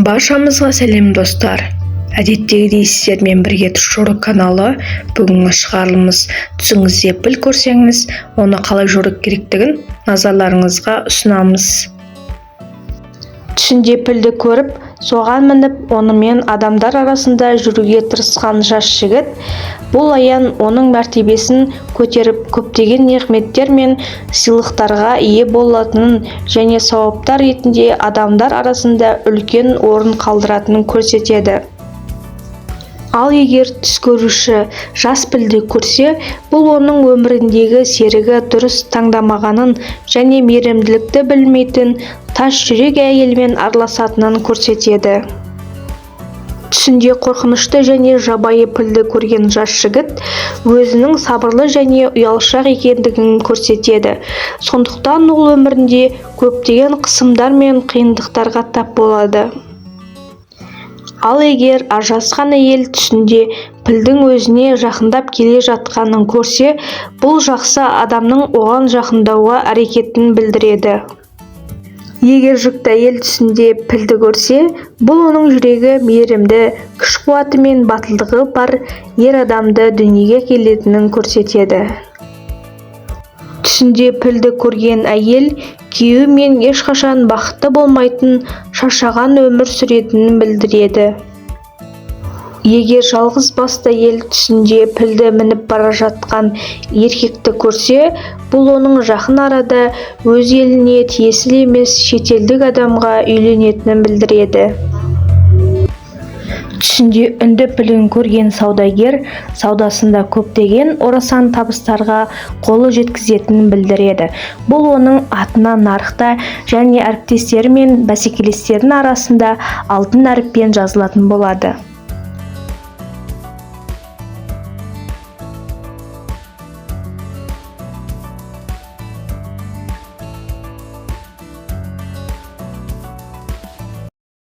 Баршамызға сәлем достар. Әдеттегідей сіздермен бірге Жорық каналы. Бүгінгі шығарылымыз түсіңізде піл көрсеңіз, оны қалай жорық керектігін назарларыңызға ұсынамыз. Түсінде пілді көріп, соған мініп, онымен адамдар арасында жүруге тырысқан жас жігіт, бұл аян оның мәртебесін көтеріп, көптеген неғметтер мен сыйлықтарға ие болатынын және сауаптар ретінде адамдар арасында үлкен орын қалдыратынын көрсетеді. Ал егер түс көруші жас пілді көрсе, бұл оның өміріндегі серігі дұрыс таңдамағанын және мейірімділікті білмейтін тас жүрек әйелмен араласатынын көрсетеді. Түсінде қорқынышты және жабайы пілді көрген жас жігіт өзінің сабырлы және ұялшақ екендігін көрсетеді. Сондықтан ол өмірінде көптеген қысымдар мен қиындықтарға тап болады. Ал егер ажырасқан әйел түсінде пілдің өзіне жақындап келе жатқанын көрсе, бұл жақсы адамның оған жақындауға әрекетін білдіреді. Егер жүкті әйел түсінде пілді көрсе, бұл оның жүрегі мейірімді, күш-қуаты мен батылдығы бар ер адамды дүниеге келетінін көрсетеді. Түсінде пілді көрген әйел күйеуімен ешқашан бақытты болмайтын, шаршаған өмір сүретінін білдіреді. Егер жалғыз басты әйел түсінде пілді мініп бара жатқан еркекті көрсе, бұл оның жақын арада өз еліне тиесілі емес шетелдік адамға үйленетінін білдіреді. Түсінде үнді пілін көрген саудагер саудасында көптеген орасан табыстарға қолы жеткізетінін білдіреді. Бұл оның атына нарықта және әріптестері мен бәсекелестерінің арасында алтын әріппен жазылатын болады.